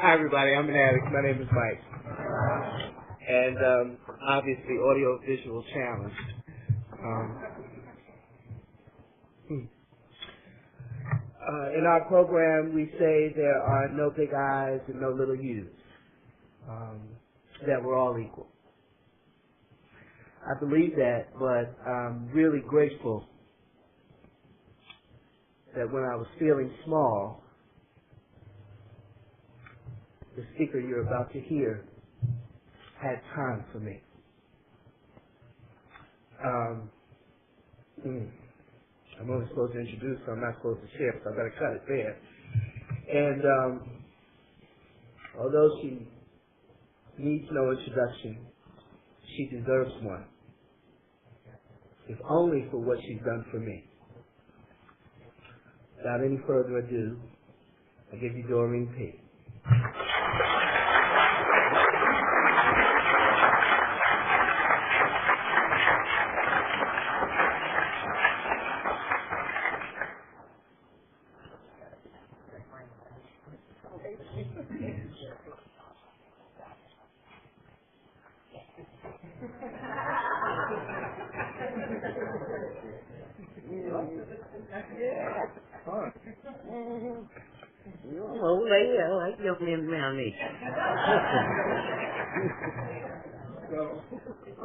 Hi, everybody. I'm an addict. My name is Mike. And obviously, audio-visual challenge. In our program, we say there are no big I's and no little U's, that we're all equal. I believe that, but I'm really grateful that when I was feeling small, the speaker you're about to hear had time for me. I'm only supposed to introduce, so I'm not supposed to share, so I've got to cut it there. And although she needs no introduction, she deserves one, if only for what she's done for me. Without any further ado, I give you Dorine P. Old lady, I like young men around me. Well,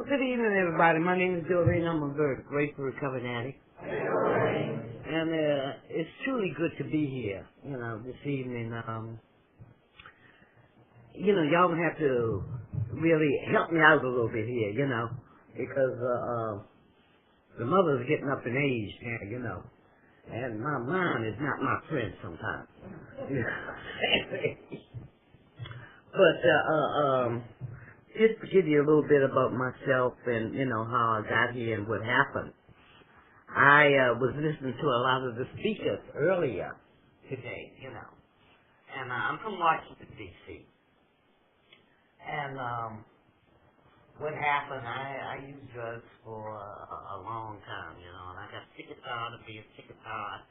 good evening, everybody. My name is Dorine. I'm a very grateful recovered addict. And it's truly good to be here, this evening. Y'all gonna have to really help me out a little bit here, because the mother's getting up in age now, and my mind is not my friend sometimes. But just to give you a little bit about myself and, how I got here and what happened. I was listening to a lot of the speakers earlier today, and I'm from Washington, D.C. And what happened, I used drugs for a long time, and I got sick and tired of being sick and tired.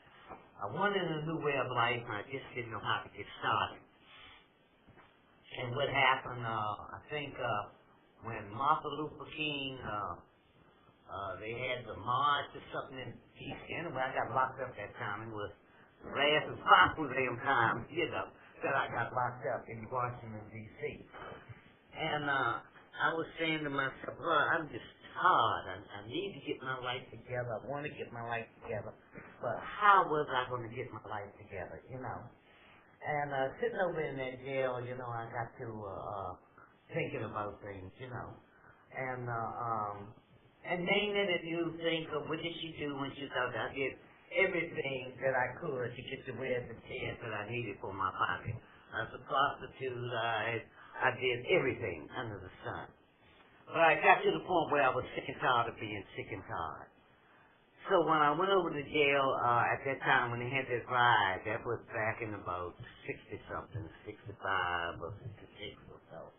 I wanted a new way of life, and I just didn't know how to get started. And what happened, I think when Martin Luther King, they had the march or something in D.C. Anyway, I got locked up that time. It was the last and final damn time, that I got locked up in Washington, D.C. And I was saying to myself, well, I'm just tired. I need to get my life together. I want to get my life together. But how was I going to get my life together, And sitting over in that jail, I got to thinking about things, And name it if you think of what did she do when she thought I did everything that I could to get the wear the tear that I needed for my body. I was a prostitute. I did everything under the sun. But I got to the point where I was sick and tired of being sick and tired. So when I went over to jail, at that time when they had that ride, that was back in about 60-something, 65 or 66 or so.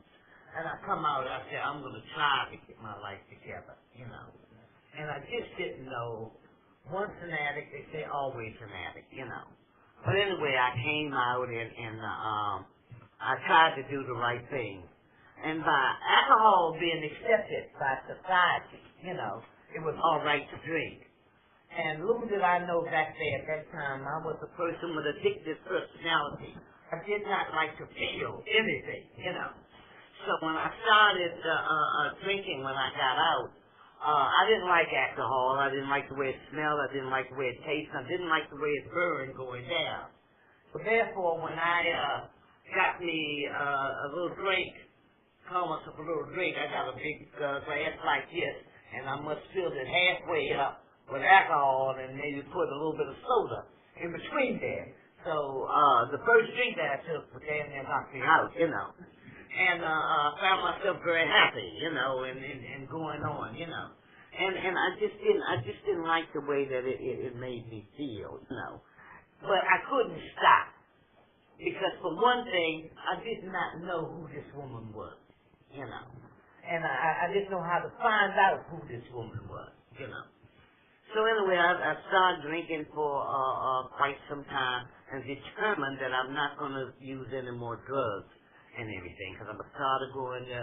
And I come out, I said, I'm going to try to get my life together, And I just didn't know, once an addict, they say always an addict, But anyway, I came out and I tried to do the right thing. And by alcohol being accepted by society, it was all right to drink. And little did I know back there at that time, I was a person with addictive personality. I did not like to feel anything, So when I started drinking when I got out, I didn't like alcohol. I didn't like the way it smelled. I didn't like the way it tasted. I didn't like the way it burned going down. So therefore, when I got me a little drink, call myself a little drink, I got a big glass like this, and I must fill it halfway up with alcohol and maybe put a little bit of soda in between there. So the first drink that I took was damn near knocked me out, And I found myself very happy, and going on, And I just didn't like the way that it made me feel, But I couldn't stop. Because for one thing, I did not know who this woman was, And I didn't know how to find out who this woman was, So anyway, I started drinking for quite some time and determined that I'm not going to use any more drugs and everything, because I was tired of going to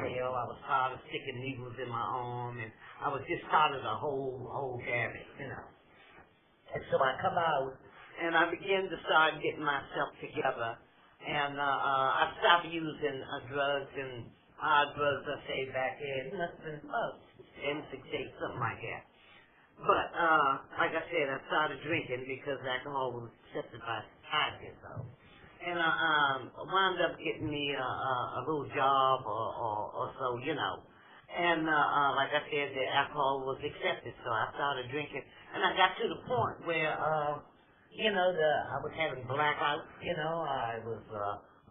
jail. I was tired of sticking needles in my arm, and I was just tired of the whole gamut, you know. And so I come out, and I begin to start getting myself together, and I stopped using drugs and hard drugs, I say, back in nothing but 10, 6, 8, something like that. But, like I said, I started drinking because alcohol was accepted by society, so. And I wound up getting me a little job or so, you know. And like I said, the alcohol was accepted, so I started drinking. And I got to the point where, you know, I was having blackouts, you know. I was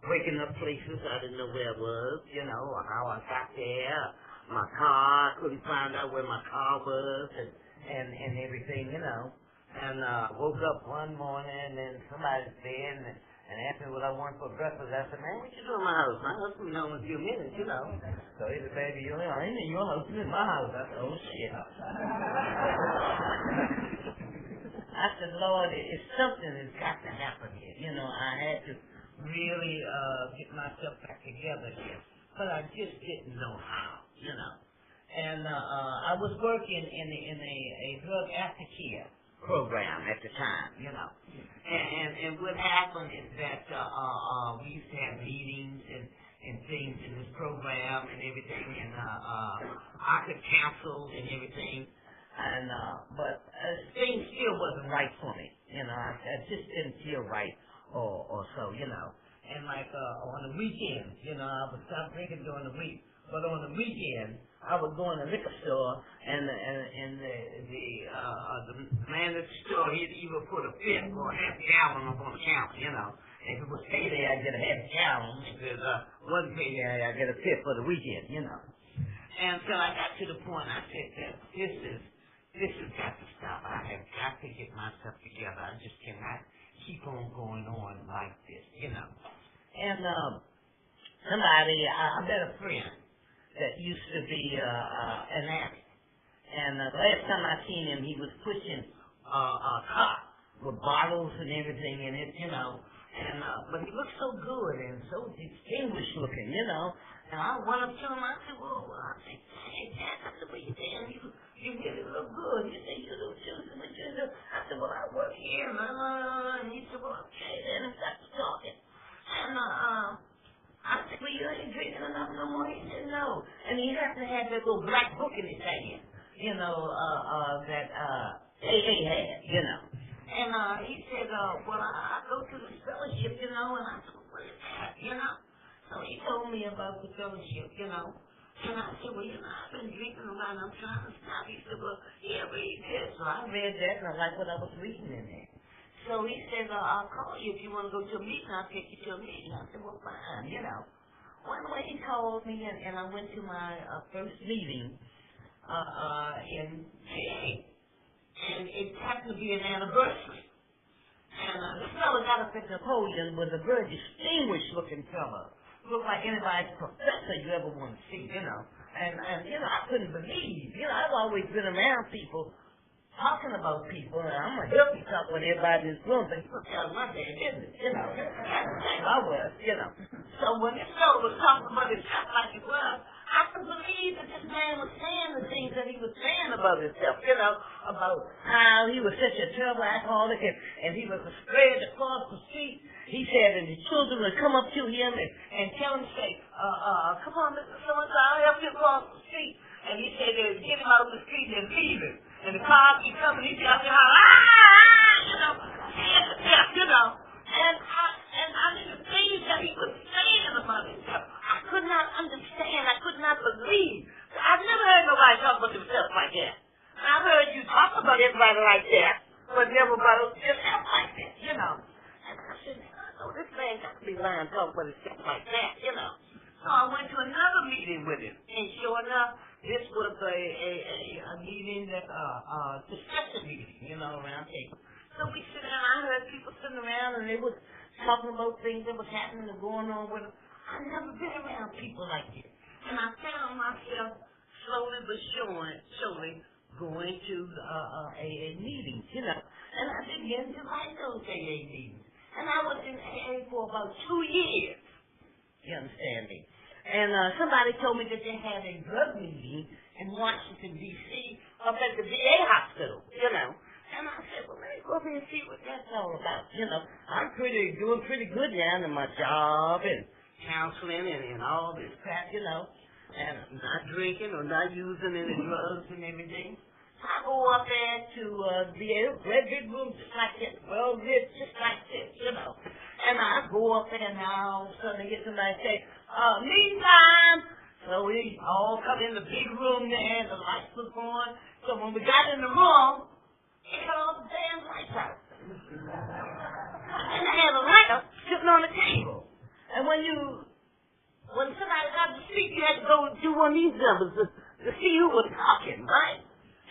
waking up places I didn't know where I was, you know, or how I got there. My car, I couldn't find out where my car was and everything, you know. And woke up one morning and somebody's there and asked me what I wanted for breakfast. I said, man, what you doing in my house? My house will be home in a few minutes, you know. So he said, baby, I ain't in your house, you in my house. I said, oh, shit. I said, Lord, it's something that's got to happen here. You know, I had to really get myself back together here. But I just didn't know how, you know. And I was working in a drug aftercare program at the time, you know. And what happened is that we used to have meetings and things in this program and everything, and I could cancel and everything, and but things still wasn't right for me, you know. I just didn't feel right or so, you know. And like on the weekends, you know, I would stop drinking during the week, but on the weekend I would go in the liquor store, and the man at the store, he'd either put a fifth or a half gallon up on the counter, you know. If it was payday, I'd get a half gallon. If it wasn't payday, I'd get a fifth for the weekend, you know. And so I got to the point, I said that this has got to stop. I have got to get myself together. I just cannot keep on going on like this, you know. And I met a friend that used to be an addict. And the last time I seen him, he was pushing a cart with bottles and everything in it, you know. And but he looked so good and so distinguished looking, you know. And I went up to him, I said, well, I said, hey, Jack, I said, well, you really look good. You say you do too, what you do? I said, well, I work here, and he said, well, okay, then we got to talking. And I said, well, you ain't drinking enough no more? He said, no. And he happened to have that little black book in his hand, you know, that AA had, you know. And he said, well, I go to the fellowship, you know, and I said, well, what is that, you know? So he told me about the fellowship, you know. And I said, well, you know, I've been drinking a lot, I'm trying to stop. He said, well, yeah, read this. So I read that, and I liked what I was reading in there. So he said, I'll call you if you want to go to a meeting. I'll take you to a meeting. I said, well, fine, you know. One way he called me, and I went to my first meeting in May. And it happened to be an anniversary. And this fellow got up at the podium was a very distinguished-looking fellow. Looked like anybody's professor you ever want to see, you know. And you know, I couldn't believe. You know, I've always been around people talking about people, and I'm going to help you talk with everybody in this room, but you're telling my damn business, you know. I was, you know. So when this fellow was talking about himself like he was, I could believe that this man was saying the things that he was saying about himself, you know, about how he was such a terrible alcoholic and he was afraid to cross the street. He said, and the children would come up to him and tell him, say, come on, Mr. So-and-so, I'll help you across the street. And he said they would get him out of the street and leave him. And the cars would come and he'd be out there, you know, you know. And I didn't believe that he was saying about himself. I could not understand. I could not believe. I've never heard nobody talk about themselves like that. I've heard you talk about everybody like that, but never about yourself like that, you know. And I said, oh, this man got to be lying talking about himself like that, you know. So I went to another meeting with him, and sure enough, this was a meeting that, discussion meeting, you know, around table. So we sit down, I heard people sitting around, and they was talking about things that was happening and going on with them. I've never been around people like this. And I found myself slowly but surely going to AA meetings, you know. And I began to like those AA meetings. And I was in AA for about 2 years. You understand me? And somebody told me that they had a drug meeting in Washington, D.C. up at the VA hospital, you know. And I said, well, let me go over and see what that's all about. You know, I'm doing pretty good now in my job and counseling and all this crap, you know. And I'm not drinking or not using any drugs and everything. I go up there to VA, red big room just like this, well lit just like this, you know. And I go up there now, all of a sudden I get somebody say, meeting time. So we all come in the big room there, the lights was on. So when we got in the room, it had all the damn lights out. And I had a lamp sitting on the table. And when somebody got to speak, you had to go do one of these numbers to see who was talking, right?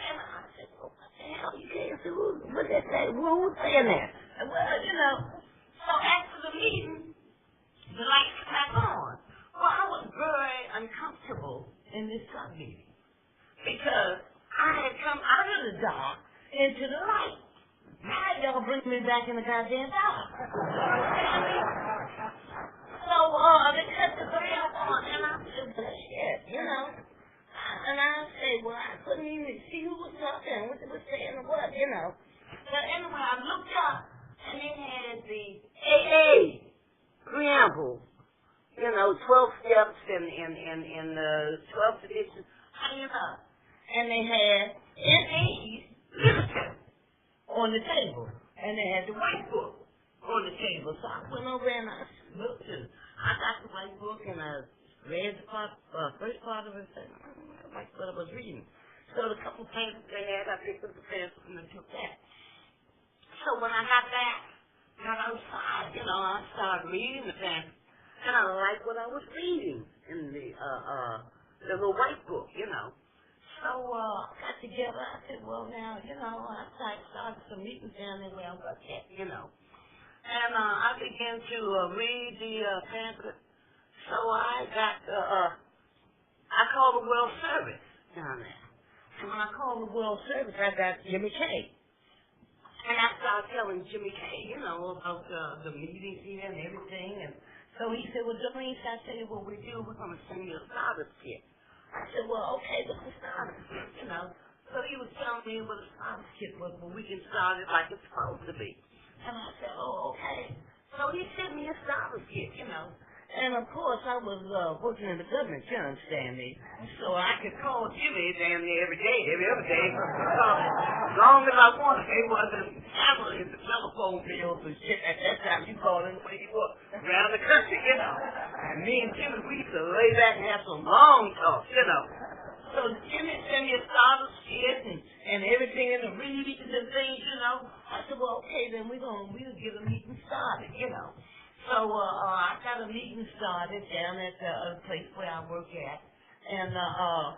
And I said, well, what the hell, you can't see what they say, who was saying that? And well, you know, so after the meeting, the lights came on. Well, I was very uncomfortable in this club meeting because I had come out of the dark into the light. Now y'all bring me back in the goddamn dark. So they cut the lamp on, and I said, well, shit, you know. And I said, well, I couldn't even see who was talking, what they were saying or what, you know. But anyway, I looked up, and it had the AA preamble. You know, 12 steps in the 12th edition, hanging up. And they had NA's literature on the table. And they had the white book on the table. So I went over and I looked and I got the white book and I read the first part of it and I don't know what I was reading. So the couple pamphlets they had, I picked up the pamphlets and I took that. So when I got outside, you know, I started reading the pamphlets. And I liked what I was reading in the little white book, you know. So I got together. I said, well, now, you know, I started some meetings down there where I'm at, you know. And I began to read the pamphlet. So I called the World Service down there. And when I called the World Service, I got Jimmy K. And I started telling Jimmy K, you know, about the meetings here and everything. And so he said, well, Dorine, I tell you what we do, we're going to send you a starter kit. I said, well, okay, what's a starter kit, you know? So he was telling me what a starter kit was, well, we can start it like it's supposed to be. And I said, oh, okay. So he sent me a starter kit, you know. And, of course, I was working in the government, you understand me. So I could call Jimmy damn near every day, every other day. As long as I wanted, it wasn't handling the telephone bills and shit. At that time, you called anyway you were around the country, you know. And me and Jimmy, we used to lay back and have some long talks, you know. So Jimmy sent me a starter kit and everything in the readings and things, you know. I said, well, okay, then we'll get a meeting started, you know. So I got a meeting started down at the place where I work at. And us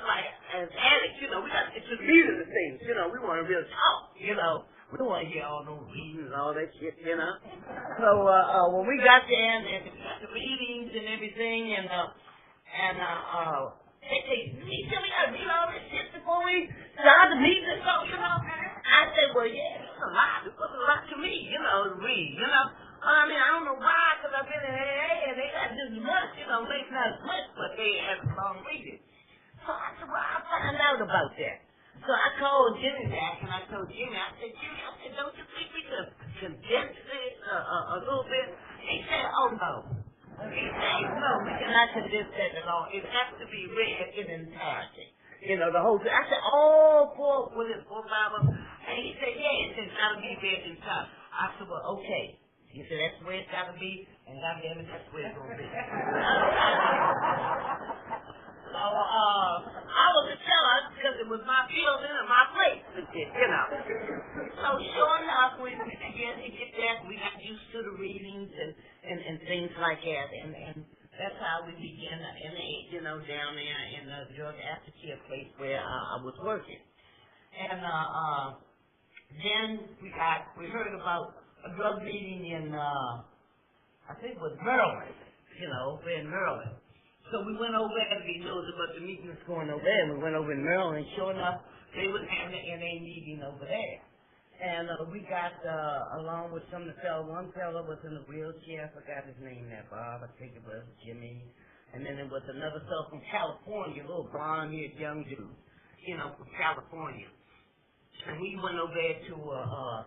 like as addicts, you know, we got to get to the meat of the things, you know. We want to really talk, you know. We don't want to hear all those readings and all that shit, you know. So when we got there and we got the readings and everything and they say, we got to read all this shit before we start the meeting and so, you know. I said, well, yeah, it's a lot. It was a lot to me, you know, to read, you know. I mean, I don't know why, because I've been in AA and they got this much, you know, maybe not as much, but they have a long reading. So I said, well, I'll find out about that. So I called Jimmy back and I told Jimmy, I said, don't you think we could condense it a little bit? He said, oh, no. He said, no, we cannot condense that at all. It has to be read in entirety. You know, the whole thing. I said, oh, poor Bible. And he said, yes, it's got to be read in time. I said, well, okay. He said, that's the way it's got to be, and goddamn it, that's the way it's going to be. So, I was a teller because it was my building and my place, you know. So, sure enough, we began to get that. We got used to the readings and things like that. And that's how we began the NA, you know, down there in the drug aftercare place where I was working. And then we heard about a drug meeting in, I think it was Maryland, you know, we're in Maryland. So we went over there to be nosy about the meeting that's going over there, and we went over in Maryland, and sure enough, they was having an NA meeting over there. And we got, along with some of the fellow, one fellow was in a wheelchair, I forgot his name there, Bob, I think it was Jimmy. And then there was another fellow from California, a little blonde-haired young dude, from California. And we went over there to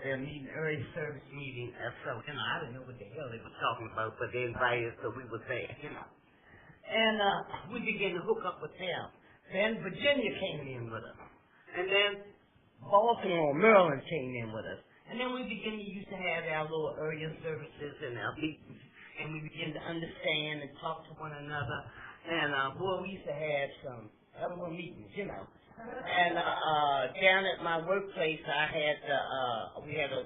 their meeting, early service meeting. So, I didn't know what the hell they were talking about, but they invited us, so we were there, And we began to hook up with them. Then Virginia came in with us. And then Baltimore, Maryland came in with us. And then we began to used to have our little earlier services and our meetings. And we began to understand and talk to one another. And, boy, we used to have some hell of a meetings, And down at my workplace, we had a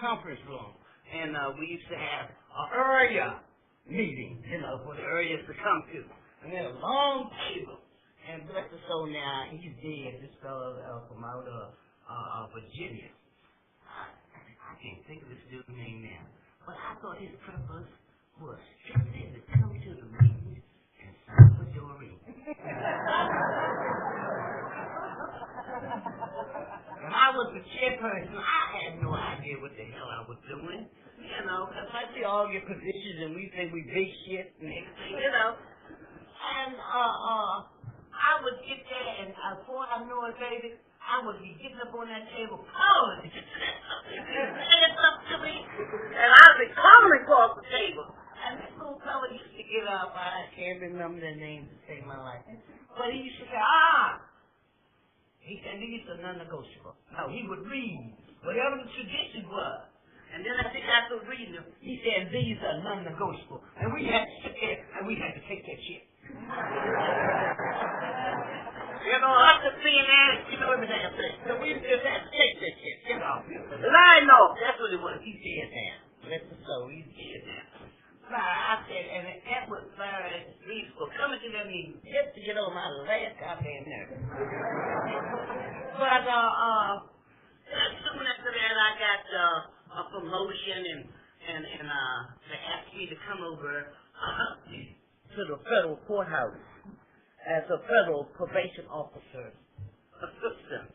conference room. And we used to have an area meeting, for the areas to come to. And then a long table. And bless his soul now, he's dead, this fellow from out of Virginia. I can't think of this dude's name now. But I thought his purpose was strictly to come to the meeting and serve with Dorine. When I was the chairperson, I had no idea what the hell I was doing. Because I see all your positions and we think we big shit and everything, And, I would get there, and before I know it, baby, I would be getting up on that table, calling, saying something to me, and I would be calling across the table. And this little fella used to get up, I can't remember their names to save my life, but he used to say, he said, these are non-negotiable. No, he would read whatever the tradition was. And then I think after reading them, he said, these are non-negotiable. And we had to sit there, and we had to take that shit. Us as CNAs, every damn thing. So we just had to take that shit, And I know, that's what it was. He's dead now. Bless his soul, he's dead now. I said, and that was very reasonable. Coming to that meeting just to get on my last goddamn nerve. But, soon after that, I got, a promotion and they asked me to come over, to the federal courthouse as a federal probation officer assistant.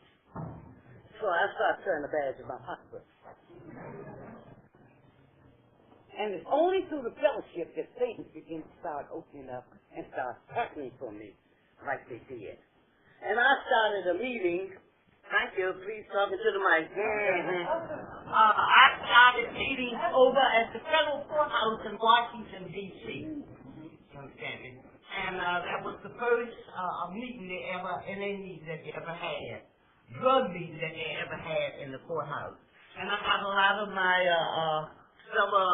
So I started turning the badge in my pocket. And it's only through the fellowship that things begin to start opening up and start happening for me like they did. And I started a meeting. Thank you. Please talk into the mic. I started meetings over at the federal courthouse in Washington, D.C. And that was the first meeting that they ever had, drug meeting that they ever had in the courthouse. And I got a lot of my fellow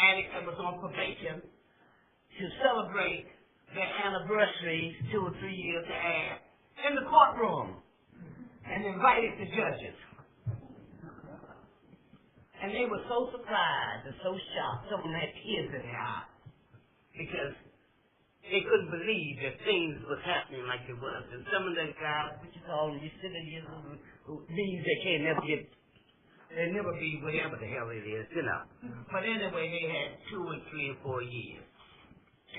addicts that was on probation to celebrate their anniversaries 2 or 3 years ahead in the courtroom and invited the judges. And they were so surprised and so shocked. Some of them had tears in their eyes because they couldn't believe that things was happening like it was. And some of them guys, what you call them, recidivism, means they can't never get, they'll never be whatever the hell it is, But anyway, they had 2 and 3 and 4 years.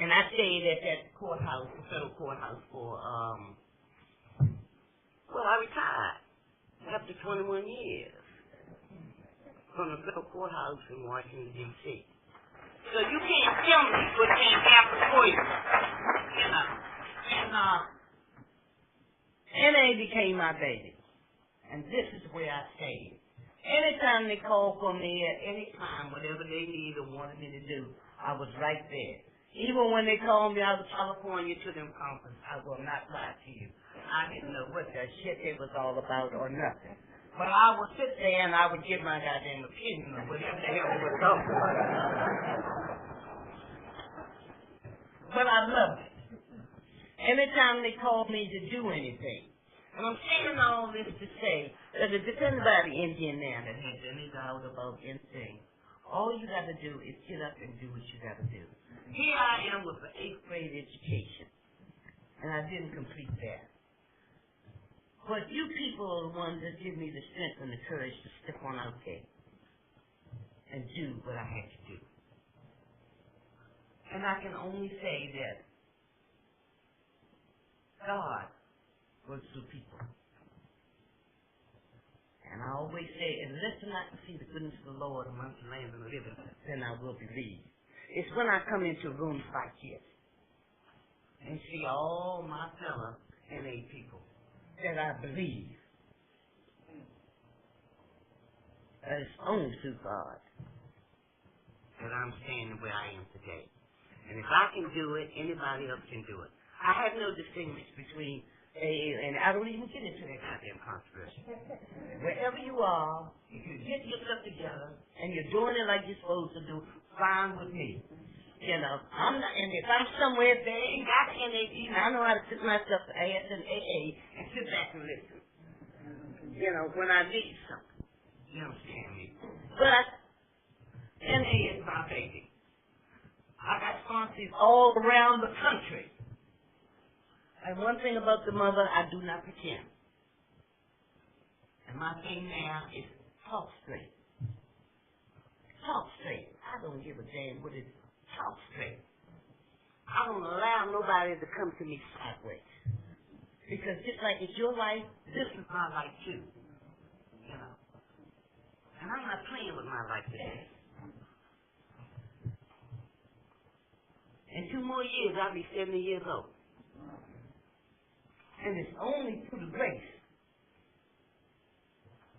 And I stayed at that courthouse, the federal courthouse for, I retired after 21 years from the federal courthouse in Washington, D.C. So you can't tell me what can't happen for you, And NA became my baby. And this is where I stayed. Anytime they called for me at any time, whatever they needed or wanted me to do, I was right there. Even when they called me out of California to them conference, I will not lie to you. I didn't know what the shit it was all about or nothing. But I would sit there and I would give my goddamn opinion on whatever the hell they were talking about. But I loved it. Anytime they called me to do anything. And I'm saying all this to say that if there's anybody Indian now that has any doubt about anything, all you got to do is get up and do what you got to do. Here I am with an 8th grade education, and I didn't complete that. But you people are the ones that give me the strength and the courage to step on out there and do what I had to do. And I can only say that God works through people. And I always say, unless I can see the goodness of the Lord amongst the land of the living, then I will believe. It's when I come into rooms like this and see all my fellow NA people that I believe that it's only through God that I'm standing where I am today. And if I can do it, anybody else can do it. I have no distinction between AA, and I don't even get into that goddamn controversy. Wherever you are, if you get yourself together and you're doing it like you're supposed to do, fine with me. You know, I'm not, and if I'm somewhere if they ain't got NAD, I know how to sit myself to AS and AA and sit back and listen. You know, when I need something. You understand me? But NA is my baby. I got sponsors all around the country. And one thing about the mother, I do not pretend. And my thing now is talk straight. Talk straight. I don't give a damn what it is. Talk straight. I don't allow nobody to come to me sideways. Because just like it's your life, this is my life too. You know. And I'm not playing with my life today. In 2 more years, I'll be 70 years old. And it's only through the grace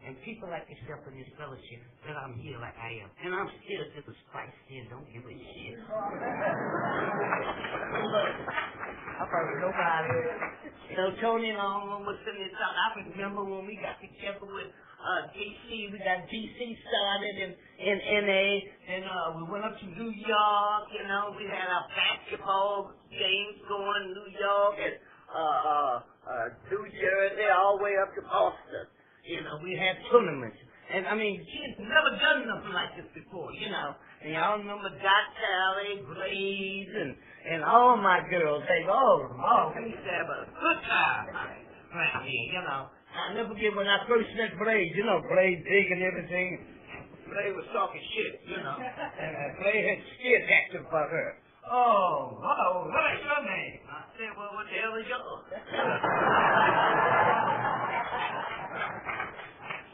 and people like yourself in this fellowship that I'm here like I am. And I'm still just a spice here, don't give a shit. I thought nobody, you know, Tony and all was sitting there talking. I remember when we got together with DC, we got DC started in NA, and we went up to New York, you know, we had our basketball games going in New York, and New Jersey, all the way up to Boston. You know, we had tournaments. And, I mean, kids never done nothing like this before, you know. And y'all remember Dot Tally, Blaze, and all my girls. They go, oh, we used to have a good time around here, you know. I'll never forget when I first met Blaze, you know, Blaze big and everything. Blaze was talking shit, you know. And Blaze had scared acting for her. Oh, what is your name? I said, well, what the hell is yours?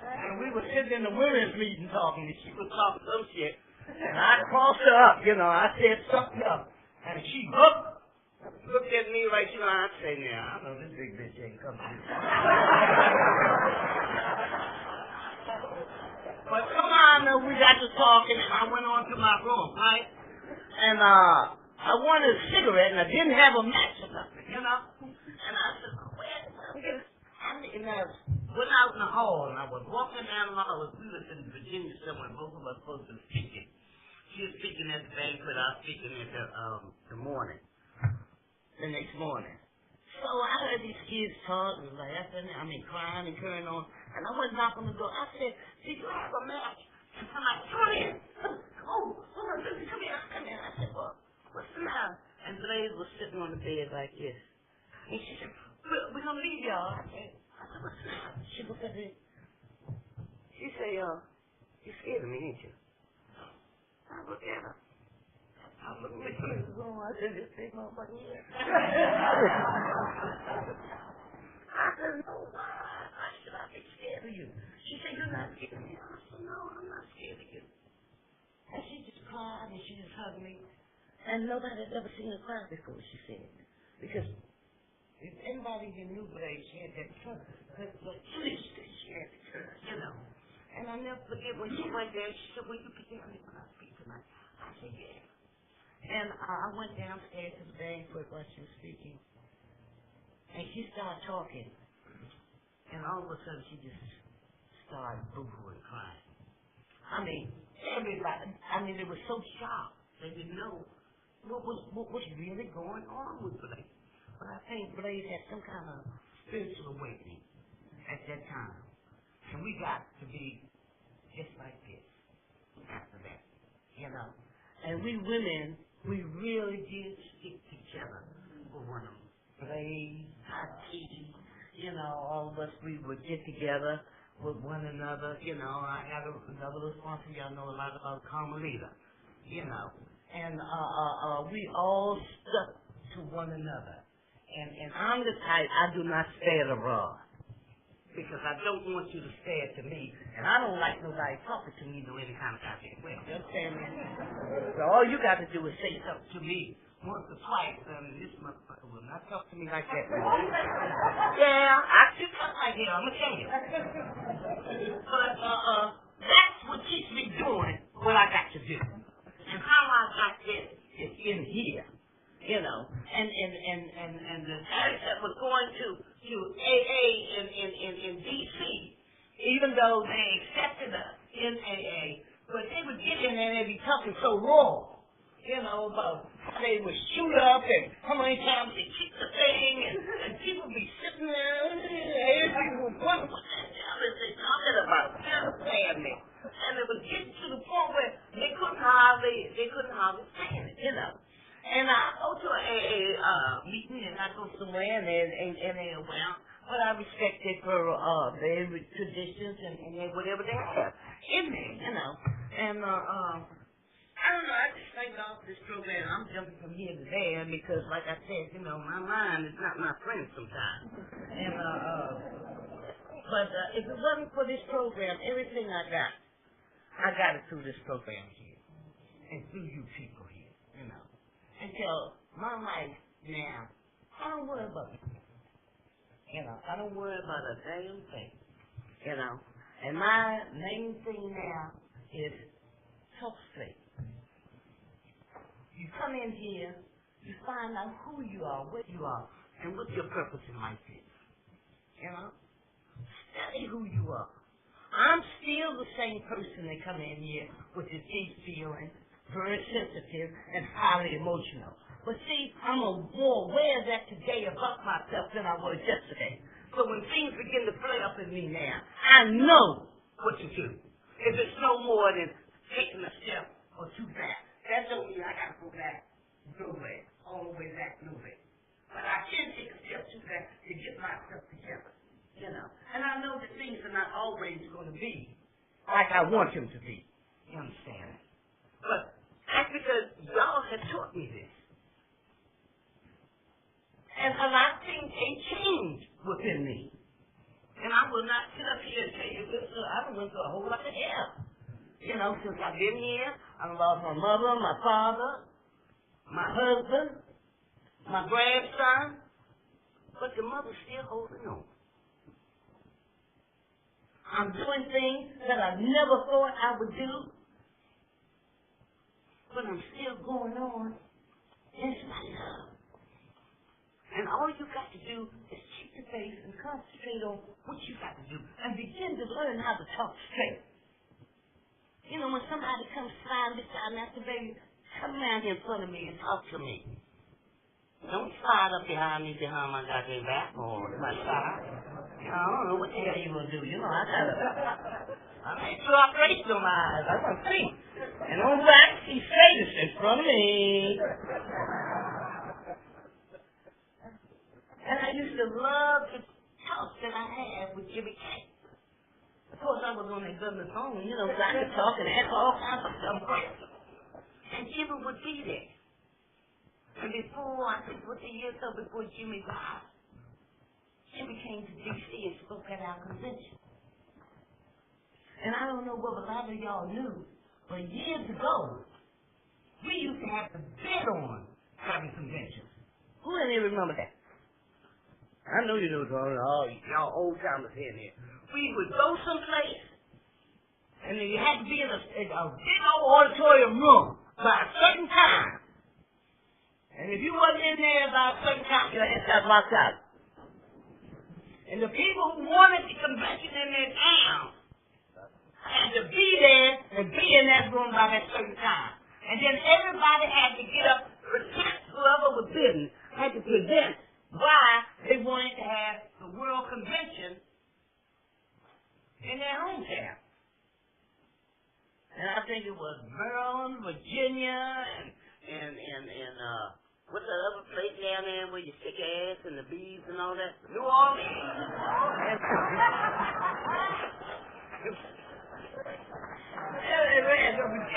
And we were sitting in the women's meeting talking, and she was talking some shit. And I crossed her up, you know, I said something up. And she looked at me like, you know, I say, now, I know this big bitch ain't coming. But come on, we got to talking, and I went on to my room, right? And I wanted a cigarette, and I didn't have a match or nothing, you know? And I said, where? And I went out in the hall, and I was walking down the hall. We were in Virginia somewhere. Both of us supposed to be speaking. She was speaking at the banquet. I was speaking at the next morning. So I heard these kids talk and laughing, crying and carrying on. And I went knock on the door. I said, did you have a match? And somebody, come in. Oh, hold on, come here. Come here. I said, well, what's the matter? And Blaze was sitting on the bed like this. And she said, we're going to leave y'all. I said, what's the matter? She looked at me. She said, you scared of me, ain't you? I looked at her. I looked at her. I said, this big motherfucker here. I said, no, why should I be scared of you? She said, you're not scared of me. I said, no, I'm not scared of you. And she just cried and she just hugged me. And nobody had ever seen her cry before, she said. Because if anybody who knew Blaze, she had that tongue. But she had the tongue, you know. And I never forget when she went there, she said, will you be there when I speak tonight? I said, yeah. And I went downstairs to the banquet while she was speaking. And she started talking. And all of a sudden, she just started boo-hooing, crying. Everybody, it was so sharp. They didn't know what was really going on with Blaze. But I think Blaze had some kind of spiritual awakening at that time. And we got to be just like this after that, you know. And we women, we really did stick together for one of them. Blaze, hot tea, you know, all of us, we would get together with one another. You know, I had another little sponsor, y'all know a lot about Carmelita, you know. and we all stuck to one another. And I'm the type, I do not spare the rod, because I don't want you to stare to me, and I don't like nobody talking to me any kind of goddamn way. You understand me? So all you got to do is say something to me once or twice, and this motherfucker will not talk to me like that. Yeah, I still talk like hell, I'm gonna tell you. But that's what keeps me doing what I got to do. And how I got this is in here. You know, and the church that was going to AA in DC, even though they accepted us in AA, but they would get in there and they'd be talking so raw, you know, about how they would shoot up and how many times they kicked the thing, and people would be sitting there, and people would wonder what the hell is they talking about? You understand me? And it was getting to the point where they couldn't hardly stand it, you know. And I go to a meeting, and I go somewhere, and they're well, but I respect it for their traditions and whatever they have in there, you know. And I don't know, I just thank God for this program. I'm jumping from here to there because, like I said, you know, my mind is not my friend sometimes. And but if it wasn't for this program, everything I got it through this program here, and through you people here, you know. Until my life now, I don't worry about it. You know, I don't worry about a damn thing. You know, and my main thing now is talk straight. You come in here, you find out who you are, what you are, and what your purpose in life is. You know, study who you are. I'm still the same person that come in here with the deep feeling, very sensitive and highly emotional. But see, I'm more aware of that today about myself than I was yesterday. So when things begin to play up in me now, I know what to do. If it's no more than taking a step or two back, that don't mean I got to go back nowhere, all the way back nowhere. But I can take a step two back to get myself together, you know. And I know that things are not always going to be like I want them to be. You understand? But that's because y'all have taught me this. And a lot of things ain't changed within me. And I will not sit up here and tell you this. I done went through a whole lot of hell. You know, since I've been here, I lost my mother, my father, my husband, my grandson. But the mother's still holding on. I'm doing things that I never thought I would do. But I'm still going on in spite of. And all you got to do is keep the faith and concentrate on what you got to do and begin to learn how to talk straight. You know, when somebody comes flying beside me, I say, baby, come around here in front of me and talk to me. Don't slide up behind me behind my goddamn back or my side. You know, I don't know what the hell you gonna do. You know, I made two operations on my eyes. I want to see. And on back, he's straight in front of me. And I used to love the talk that I had with Jimmy K. Of course, I was on that government phone, you know, so I could talk and ask all kinds of stuff. And Jimmy would be there. And before, I think, what the year or so before Jimmy died, Jimmy came to D.C. and spoke at our convention. And I don't know what a lot of y'all knew, but years ago, we used to have to bid on having conventions. Who didn't remember that? I know you know what I'm talking about. Y'all old timers in here. We would go someplace, and then you had to be in a big old auditorium room by a certain time. And if you wasn't in there by a certain time, your ass got locked out. And the people who wanted the convention in their town had to be there and be in that room by that certain time. And then everybody had to get up, whoever was bidding, had to present why they wanted to have the World Convention in their hometown. And I think it was Maryland, Virginia, and what's that other place down there where you stick your ass and the bees and all that? New Orleans.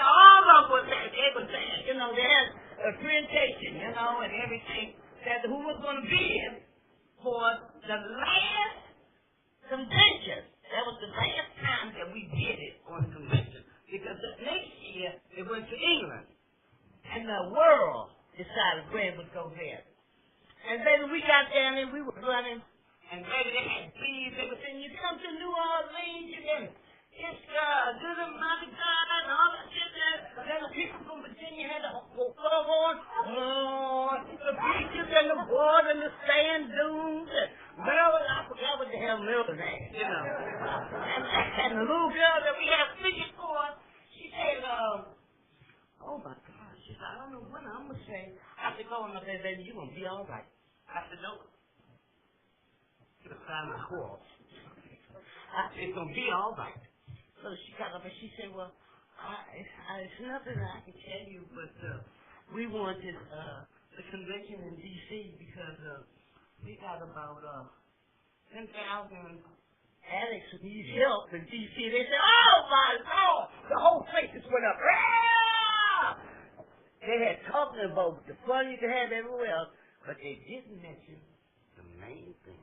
All of them were there. They were there. You know, they documentation, you know, and everything that who was going to be in for the last convention. That was the last time that we did it on convention. Because the next year, it went to England. And the world decided where it would go there. And baby, we got down there, we were running, and baby, they had bees, they were saying, you come to New Orleans, you can, it's good and mighty God, and all that shit there. And then the people from Virginia had the whole club on, the beaches and the water and the sand dunes, and Maryland, I forgot what the hell Maryland had, you know. And the little girl that we had figured for, she said, oh my God, she said, I don't know what I'm going to say. I said, go on up there, baby, you're going to be all right. I said, no. She was trying to call. I said, it's going to be all right. So she got up and she said, well, it's nothing I can tell you, but we wanted the convention in D.C. because we got about 10,000 addicts who need help in D.C. They said, oh, my Lord, the whole place just went up. They had talking about the fun you could have everywhere else, but they didn't mention the main thing,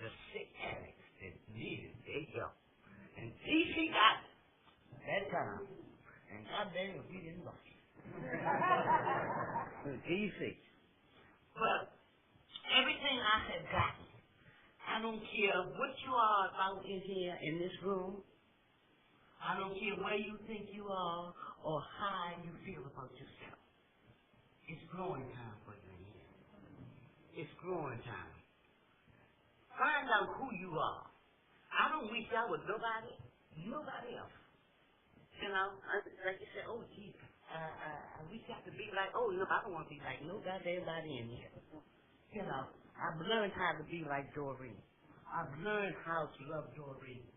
the sick addicts that needed their help. And D.C. got it that time. And goddamn, we didn't like it. D.C. But everything I have gotten, I don't care what you are about in here in this room. I don't care where you think you are or how you feel about yourself. It's growing time for you in here. It's growing time. Find out who you are. I don't reach out with nobody else. You know, like you said, oh, gee, I reach out to be like, oh, no, I don't want to be like no goddamn body in here. You know, I've learned how to be like Dorine. I've learned how to love Dorine.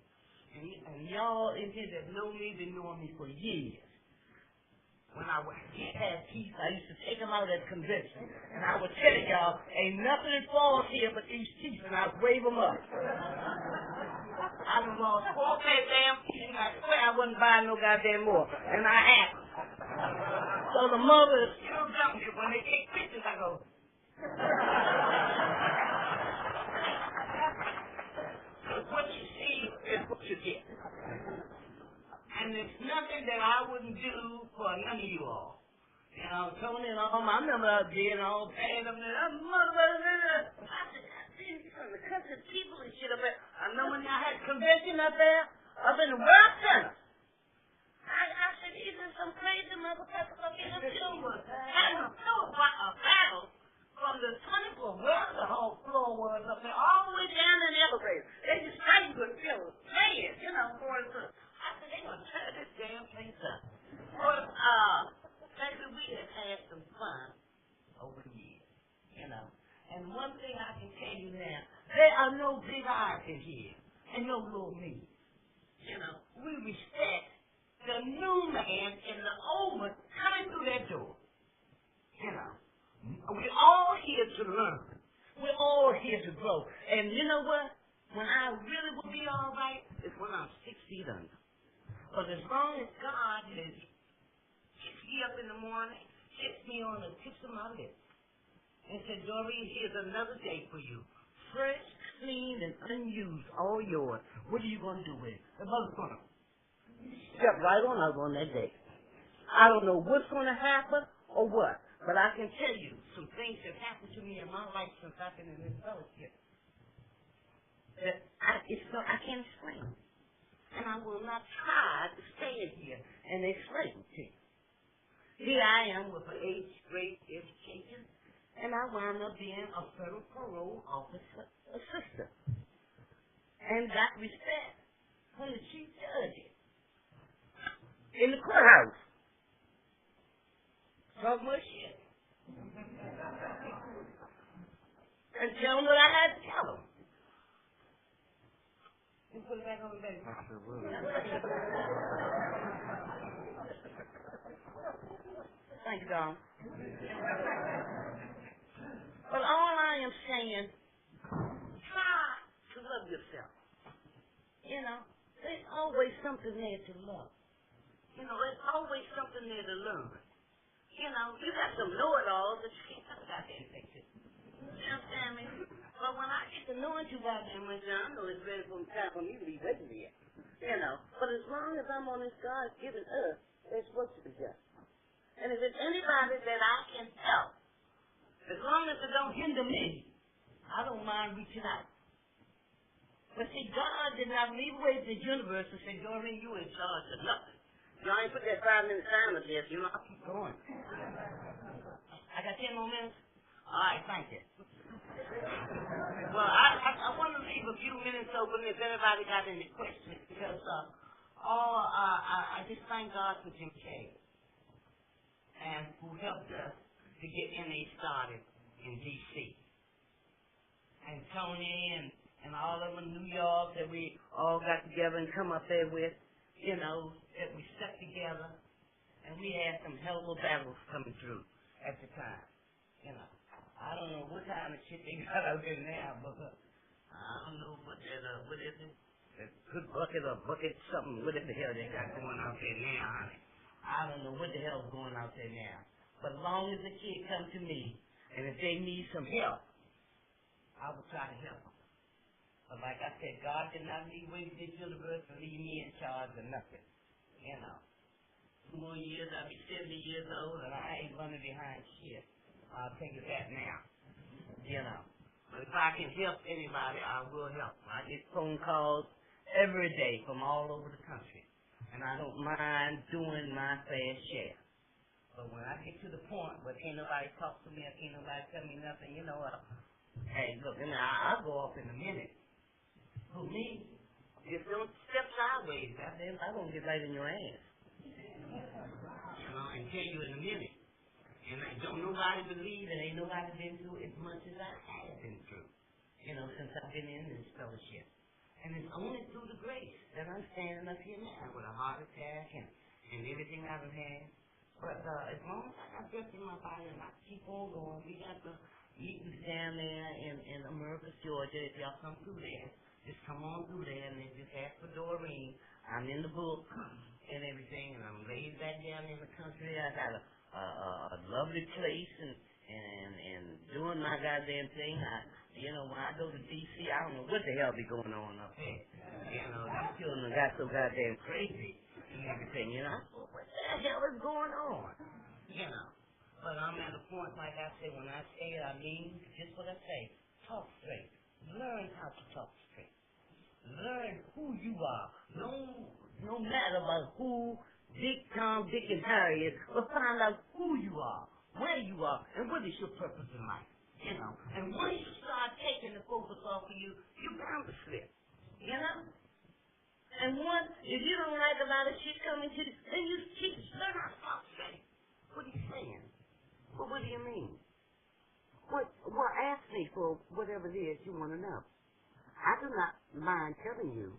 And y'all in here that know me, been knowing me for years. When I had teeth, I used to take them out at convention. And I would tell y'all, ain't nothing that falls here but these teeth, and I'd wave them up. I done lost 4 pair of damn teeth, and I swear I wasn't buying no goddamn more. And I had them. So the mothers still jump me. When they take pictures, I go. What you see is what you get. And there's nothing that I wouldn't do for none of you all. You know, Tony and all, I remember out there and all paying them. I seen some of the country people and shit up there. I know when y'all had convention up there, up in the World Center. I said, these are some crazy motherfuckers up in the silver. Having a battle from the 24th where the whole floor was up there, all the way down in the elevator. They just fighting with people, playing, you know, for the. I said, they're going to tear this damn place up. But, maybe we have had some fun over the years, you know. And one thing I can tell you now, there are no big eyes in here and no little me. You know, we respect the new man and the old one coming through that door. You know, we're all here to learn. We're all here to grow. And you know what? When I really will be all right is when I'm 6 feet under. But as long as God has picked me up in the morning, kissed me on the tips of my lips, and said, Dorine, here's another day for you. Fresh, clean, and unused, all yours. What are you going to do with it? The mother's going to step right on up on that day. I don't know what's going to happen or what, but I can tell you some things that happened to me in my life since I've been in this fellowship that I can't explain. And I will not try to stay in here and explain it to you. Here I am with an 8th grade education, and I wound up being a federal parole officer assistant. And got respect from the chief judge in the courthouse. So much shit. And tell them what I had to tell them. And put it back on the bed. Thank you, Don. But all I am saying, try to love yourself. You know, there's always something there to love. You know, there's always something there to learn. You know, you got some know-it-alls that you can't talk about anything to. You understand me? But when I get to knowing you goddamn much, I know it's ready for time for me to be ready yet. You know, but as long as I'm on this God-given earth, there's work to be done. And if it's anybody that I can help, as long as it don't hinder me, I don't mind reaching out. But see, God did not leave away the universe and say, Dorine, you in charge of nothing. You ain't put that 5-minute time up there, so you know, I'll keep going. I got 10 more minutes? All right, thank you. Well, I want to leave a few minutes open if anybody got any questions, because I just thank God for Jim Kay, and who helped us to get NA started in D.C. And Tony and all of them in New York that we all got together and come up there with, you know, that we stuck together, and we had some hell of a battles coming through at the time, you know. I don't know what kind of shit they got out there now, but I don't know what is it? That good bucket or bucket something, whatever the hell they got going out there now, honey. I don't know what the hell's going out there now. But as long as the kid come to me, and if they need some help, I will try to help them. But like I said, God did not leave away this universe and leave me in charge of nothing. You know. 2 more years, I'll be 70 years old, and I ain't running behind shit. I'll take it back now. You know. But if I can help anybody, I will help. I get phone calls every day from all over the country. And I don't mind doing my fair share. But when I get to the point where can't nobody talk to me or can't nobody tell me nothing, you know, hey, look, I'll go off in a minute. For me, just don't step sideways. I'm going to get right in your ass. You know, and tell you in a minute. And don't nobody believe, and ain't nobody been through as much as I have been through, you know, since I've been in this fellowship. And it's only through the grace that I'm standing up here now with a heart attack and everything I've had. But as long as I got breath in my body and I keep on going, we got the meetings down there in Americus, Georgia. If y'all come through there, just come on through there and then just ask for Dorine. I'm in the book and everything, and I'm laid back down in the country. I got a lovely place and doing my goddamn thing. You know, when I go to D.C., I don't know what the hell be going on up there. You know, these children got so goddamn crazy and everything, you know. What the hell is going on? You know. But I'm at a point, like I say, when I say it, I mean just what I say. Talk straight. Learn how to talk straight. Learn who you are. No matter about who Dick, Tom, Dick, and Harry is, but find out who you are, where you are, and what is your purpose in life. You know, and once you start taking the focus off of you, you're bound to slip. You know? And once, if you don't like a lot of shit coming to you, then you teach, learn how to talk straight. What are you saying? Well, what do you mean? Well, ask me for whatever it is you want to know. I do not mind telling you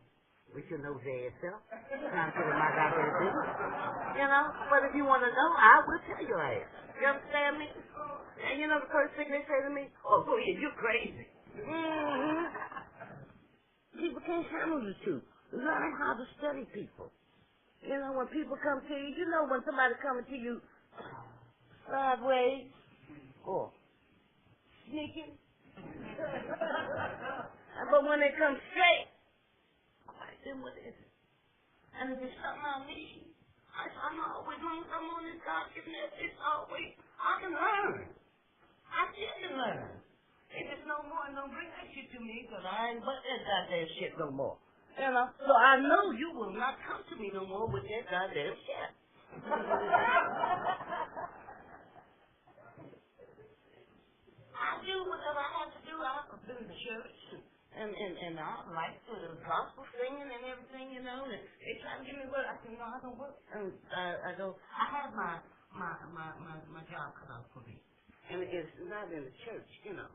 with your nose ass self. Trying to put in my goddamn business. You know? But if you want to know, I will tell your ass. You understand me? And you know the first thing they say to me? Oh, go ahead, you're crazy. Mm-hmm. People can't handle the truth. Learn how to study people. You know, when people come to you, you know when somebody coming to you sideways or sneaking. But when they come straight, then what is it? And if it's something I need, I'm always on this God-given earth. It's always, I can learn. I still can learn. If it's no more, don't bring that shit to me, because I ain't but that goddamn shit no more. You know? So I know you will not come to me no more with that goddamn shit. I do whatever I have to do. I've been to church and I like the gospel singing and everything, you know. And they try to give me work. I said, no, I don't work. And I go, I have my job cut out for me. And it's not in the church, you know.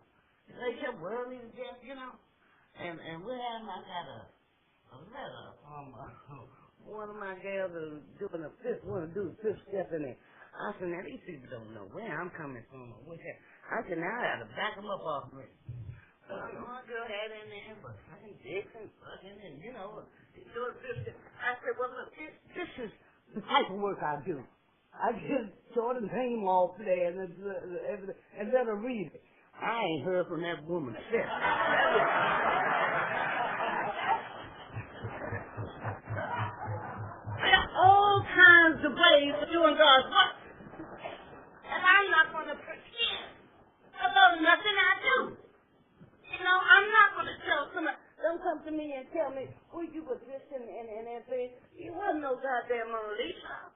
They kept worldly to death, you know. And I got a letter from one of my gals who's doing want to do the fifth step in it. I said, now these people don't know where I'm coming from or what that. I said, now I got to back them up off me. So my girl had in there, but fucking dicks and fucking and, you know, doing fifth step. I said, well, look, this is the type of work I do. I just tore the name off there and let her read it. I ain't heard from that woman since. There are all kinds of ways of doing God's work. And I'm not going to pretend about nothing I do. You know, I'm not going to tell somebody, don't come to me and tell me, well, you were this and everything. You wasn't no goddamn Mona Lisa.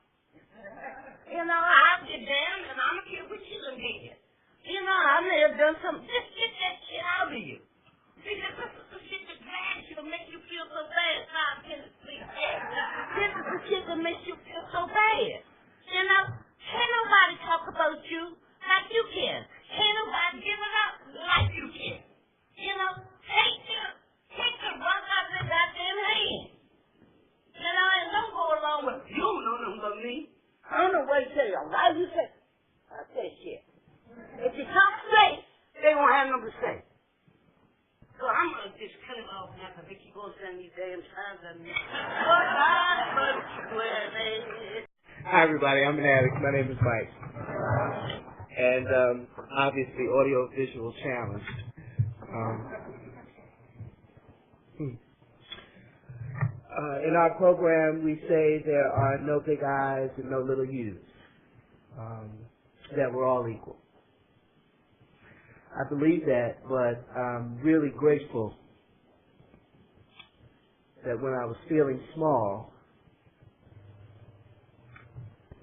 You know, I'll get damned and I'm going to get what you done did. You know, I may have done something. Just get that shit out of you. Because this is the shit that drags you and makes you feel so bad. 5 minutes, please. This is the shit that makes you feel so bad. You know, can't nobody talk about you like you can. Can't nobody give it up like you can. You know, take the rock out of the goddamn hand. You know, and don't go along with, you don't know nothing but me. I don't know what to tell you. Why you say, fuck that shit. If you talk straight, they won't have nothing to say. So I'm going to just cut it off now because they keep on sending these damn signs at me. Hi, everybody. I'm an addict. My name is Mike. And obviously, audio-visual challenged. In our program, we say there are no big I's and no little U's. That we're all equal. I believe that, but I'm really grateful that when I was feeling small,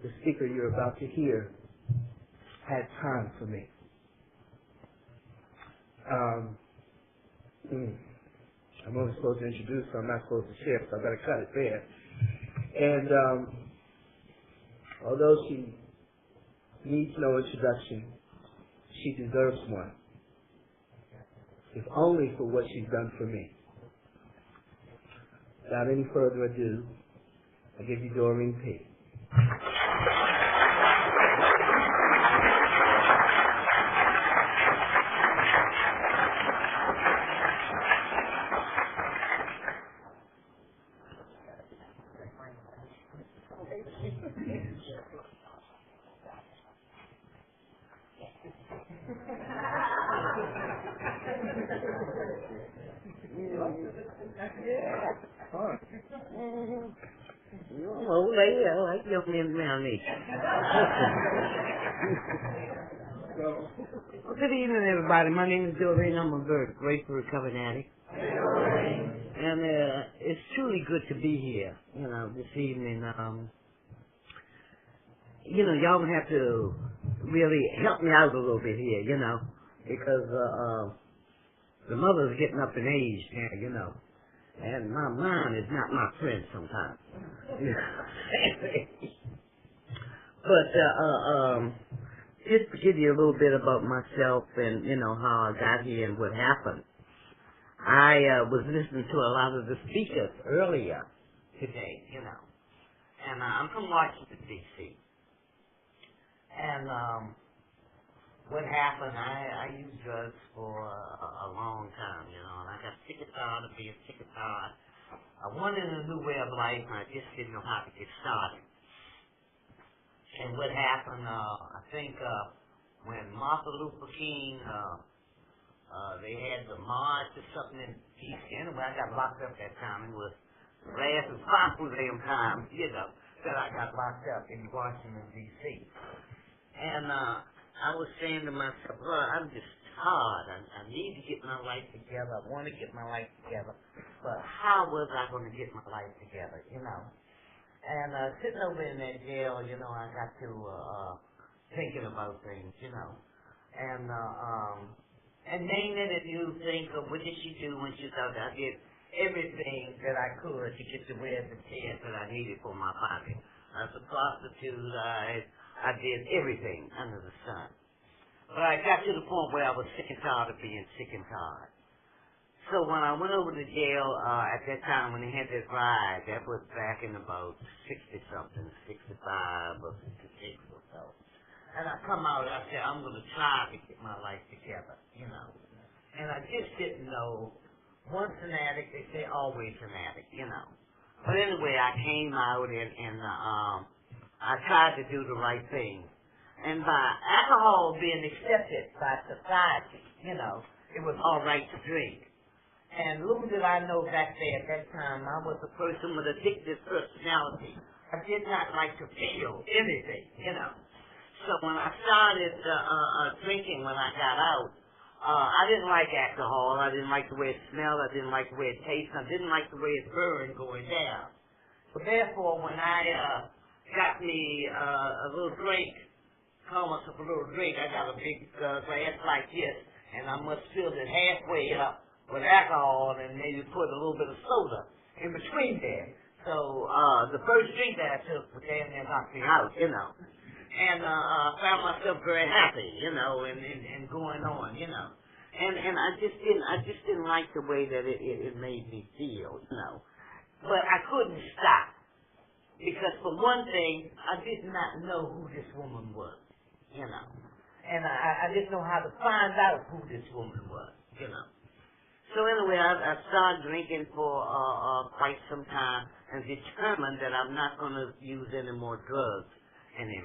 the speaker you're about to hear had time for me. I'm only supposed to introduce, so I'm not supposed to share, so I better cut it there. And although she needs no introduction, she deserves one, if only for what she's done for me. Without any further ado, I give you Dorine P. Oh, lady, I like young men around me. Well, good evening, everybody. My name is Dorine. I'm a very grateful recovering addict. And it's truly good to be here, you know, this evening. You know, y'all gonna have to really help me out a little bit here, you know, because the mother's getting up in age now, you know. And my mind is not my friend sometimes. But just to give you a little bit about myself and, you know, how I got here and what happened. I was listening to a lot of the speakers earlier today, you know. And I'm from Washington, D.C. And what happened, I used drugs for a long time, you know, and I got sick and tired of being sick and tired. I wanted a new way of life, and I just didn't know how to get started. And what happened, I think when Martin Luther King, they had the march or something in D.C. Anyway, I got locked up that time. It was the last and final damn time, you know, that I got locked up in Washington, D.C. And I was saying to myself, well, I'm just tired. I need to get my life together. I want to get my life together. But how was I going to get my life together, you know? And sitting over in that jail, you know, I got to thinking about things, you know. And name it if you think of what did she do when she thought I did everything that I could to get the wear the tears that I needed for my pocket. I was a prostitute. I did everything under the sun. But I got to the point where I was sick and tired of being sick and tired. So when I went over to jail, at that time when they had that ride, that was back in about 60-something, 65 or 66 or so. And I come out, I said, I'm going to try to get my life together, you know. And I just didn't know, once an addict, they say always an addict, you know. But anyway, I came out and I I tried to do the right thing. And by alcohol being accepted by society, it was all right to drink. And little did I know back there at that time, I was a person with addictive personality. I did not like to feel anything, So when I started drinking when I got out, I didn't like alcohol. I didn't like the way it smelled. I didn't like the way it tasted. I didn't like the way it burned going down. So therefore, when I got me a little drink, call myself a little drink, I got a big glass like this, and I must fill it halfway up with alcohol and maybe put a little bit of soda in between there. So the first drink that I took was damn near knocked me out, And I found myself very happy, and going on, And I just didn't like the way that it made me feel, But I couldn't stop. Because for one thing, I did not know who this woman was, And I didn't know how to find out who this woman was, So anyway, I started drinking for quite some time and determined that I'm not going to use any more drugs and everything.